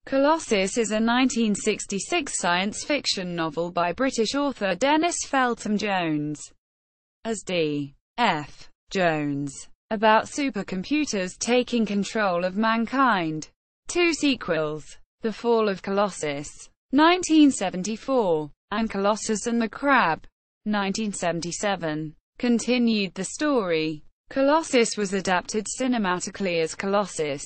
Colossus is a 1966 science fiction novel by British author Dennis Feltham Jones, as D.F. Jones, about supercomputers taking control of mankind. Two sequels, The Fall of Colossus, 1974, and Colossus and the Crab, 1977, continued the story. Colossus was adapted cinematically as Colossus,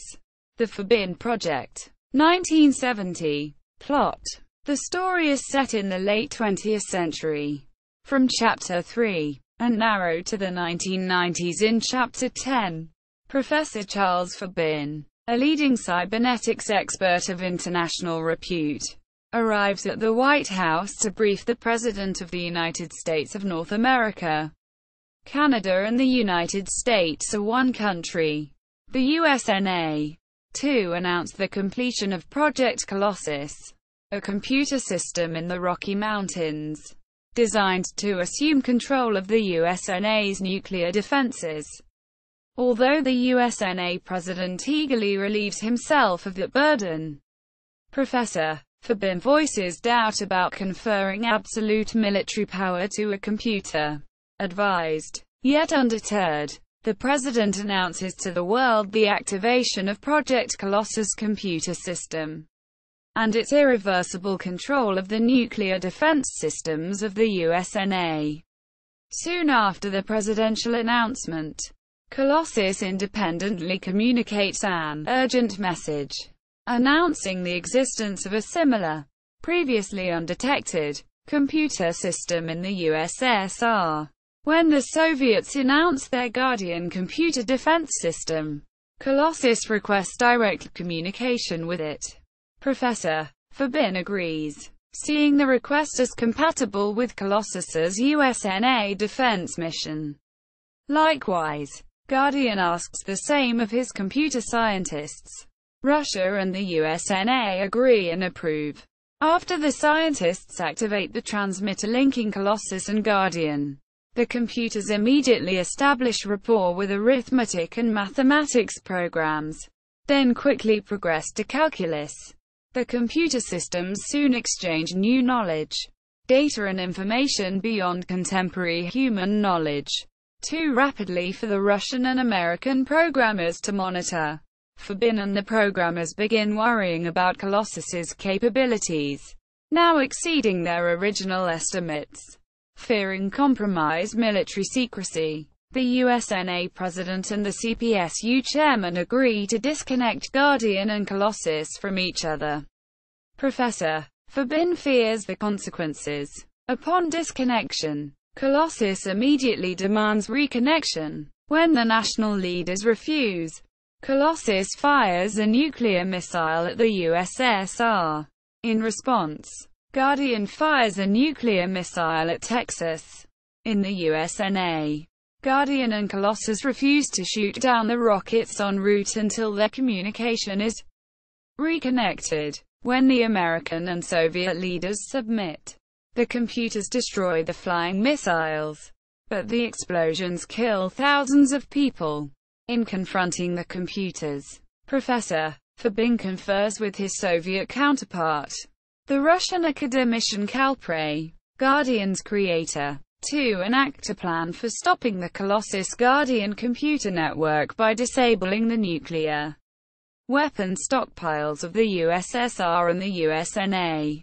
The Forbin Project, 1970. Plot. The story is set in the late 20th century. From Chapter 3, and narrowed to the 1990s in Chapter 10. Professor Charles Forbin, a leading cybernetics expert of international repute, arrives at the White House to brief the President of the United States of North America. Canada and the United States are one country. The USNA, to announce the completion of Project Colossus, a computer system in the Rocky Mountains, designed to assume control of the USNA's nuclear defenses. Although the USNA president eagerly relieves himself of that burden, Professor Forbin voices doubt about conferring absolute military power to a computer. Advised, yet undeterred, the president announces to the world the activation of Project Colossus computer system, and its irreversible control of the nuclear defense systems of the USNA. Soon after the presidential announcement, Colossus independently communicates an urgent message, announcing the existence of a similar, previously undetected, computer system in the USSR. When the Soviets announced their Guardian computer defense system, Colossus requests direct communication with it. Professor Forbin agrees, seeing the request as compatible with Colossus's USNA defense mission. Likewise, Guardian asks the same of his computer scientists. Russia and the USNA agree and approve. After the scientists activate the transmitter linking Colossus and Guardian, the computers immediately establish rapport with arithmetic and mathematics programs, then quickly progress to calculus. The computer systems soon exchange new knowledge, data and information beyond contemporary human knowledge, too rapidly for the Russian and American programmers to monitor. Forbin and the programmers begin worrying about Colossus's capabilities, now exceeding their original estimates. Fearing compromised military secrecy, the USNA president and the CPSU chairman agree to disconnect Guardian and Colossus from each other. Professor Forbin fears the consequences. Upon disconnection, Colossus immediately demands reconnection. When the national leaders refuse, Colossus fires a nuclear missile at the USSR. In response, Guardian fires a nuclear missile at Texas. In the USNA, Guardian and Colossus refuse to shoot down the rockets en route until their communication is reconnected. When the American and Soviet leaders submit, the computers destroy the flying missiles, but the explosions kill thousands of people. In confronting the computers, Professor Forbin confers with his Soviet counterpart, the Russian academician Kalpray, Guardian's creator, to enact a plan for stopping the Colossus Guardian computer network by disabling the nuclear weapon stockpiles of the USSR and the USNA.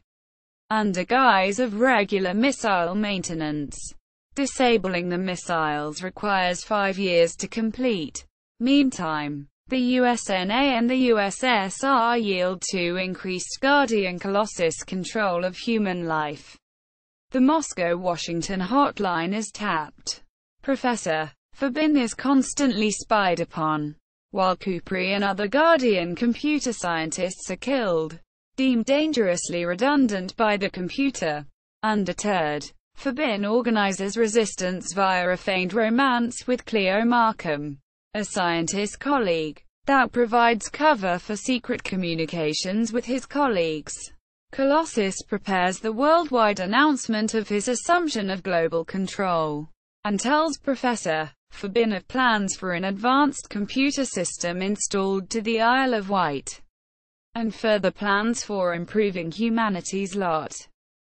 Under guise of regular missile maintenance, disabling the missiles requires 5 years to complete. Meantime, the USNA and the USSR yield to increased Guardian Colossus control of human life. The Moscow-Washington hotline is tapped. Professor Forbin is constantly spied upon, while Kupri and other Guardian computer scientists are killed, deemed dangerously redundant by the computer. Undeterred, Forbin organizes resistance via a feigned romance with Cleo Markham, a scientist colleague, that provides cover for secret communications with his colleagues. Colossus prepares the worldwide announcement of his assumption of global control, and tells Professor Forbin of plans for an advanced computer system installed to the Isle of Wight. and further plans for improving humanity's lot.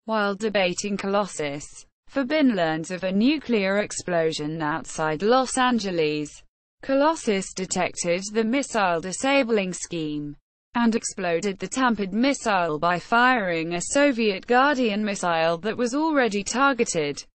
While debating Colossus, Forbin learns of a nuclear explosion outside Los Angeles. Colossus detected the missile disabling scheme and exploded the tampered missile by firing a Soviet Guardian missile that was already targeted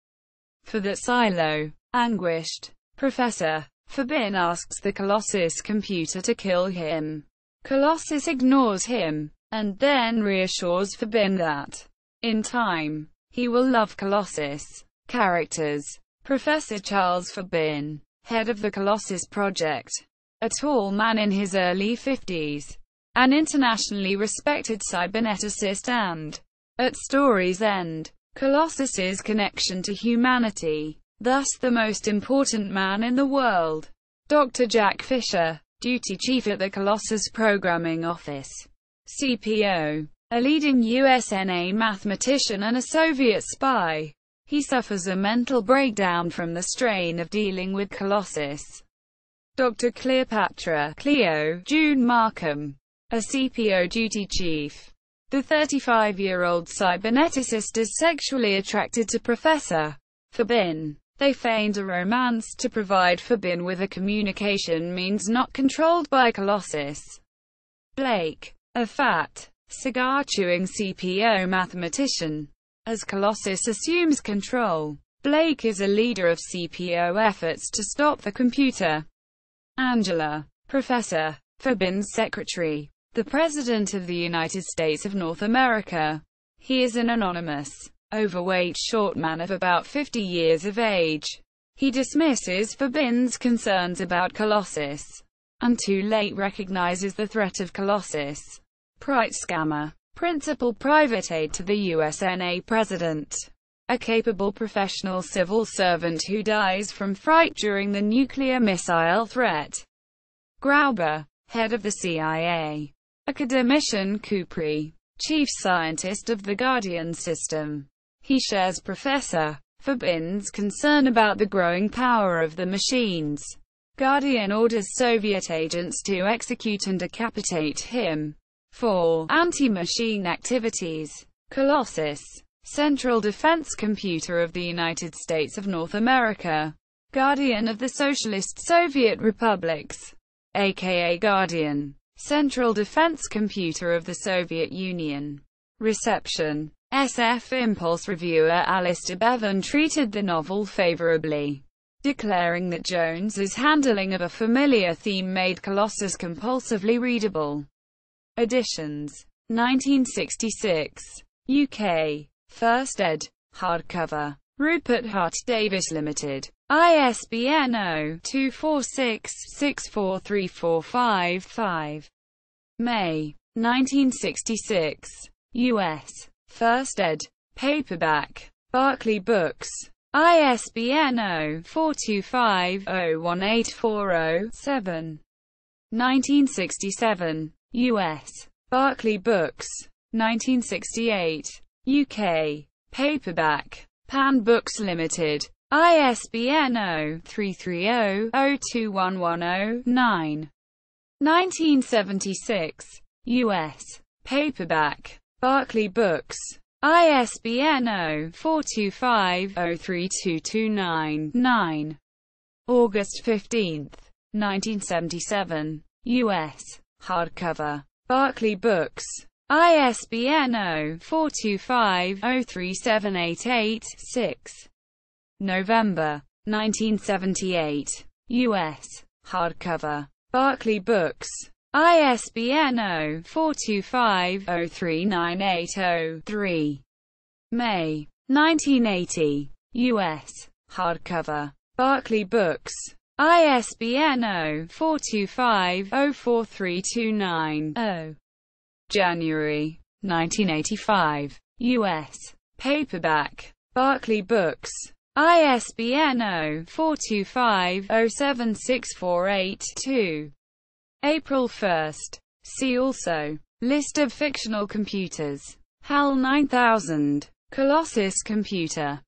for that silo. Anguished, Professor Forbin asks the Colossus computer to kill him. Colossus ignores him, and then reassures Forbin that, in time, he will love Colossus. Characters: Professor Charles Forbin, head of the Colossus Project, a tall man in his early 50s, an internationally respected cyberneticist and, at story's end, Colossus's connection to humanity, thus the most important man in the world. Dr. Jack Fisher, duty chief at the Colossus Programming Office, CPO, a leading USNA mathematician and a Soviet spy. He suffers a mental breakdown from the strain of dealing with Colossus. Dr. Cleopatra Cleo June Markham, a CPO duty chief. The 35-year-old cyberneticist is sexually attracted to Professor Forbin. They feigned a romance to provide Forbin with a communication means not controlled by Colossus. Blake, a fat, cigar-chewing CPO mathematician. As Colossus assumes control, Blake is a leader of CPO efforts to stop the computer. Angela, Professor Forbin's secretary, the President of the United States of North America. He is an anonymous, overweight short man of about 50 years of age. He dismisses Forbin's concerns about Colossus, and too late recognizes the threat of Colossus. Prite scammer, principal private aide to the USNA president. A capable professional civil servant who dies from fright during the nuclear missile threat. Grauber, head of the CIA. Academician Kupri, chief scientist of the Guardian system. He shares Professor Forbin's concern about the growing power of the machines. Guardian orders Soviet agents to execute and decapitate him for anti-machine activities. Colossus, Central Defense Computer of the United States of North America. Guardian of the Socialist Soviet Republics, aka Guardian, Central Defense Computer of the Soviet Union. Reception: SF Impulse reviewer Alistair Bevan treated the novel favorably, declaring that Jones's handling of a familiar theme made Colossus compulsively readable. Editions: 1966, UK, First ed., hardcover. Rupert Hart Davis Limited. ISBN 0-246-64345-5. May 1966. US. First ed. Paperback. Barclay Books. ISBN 0-425-01840-7. 1967. US. Barclay Books. 1968. UK. Paperback. Pan Books Limited. ISBN 0-330-02110-9. 1976. US. Paperback. Barclay Books. ISBN 0-425-03229-9. August 15, 1977. US. Hardcover. Barclay Books. ISBN 0-425-03788-6. November 1978. US. Hardcover. Barclay Books. ISBN 0-425-03980-3. May 1980. US. Hardcover. Barclay Books. ISBN 0-425-04329-0. January 1985. US. Paperback. Barclay Books. ISBN 0-425-07648-2. April 1. See also: List of fictional computers. HAL 9000. Colossus Computer.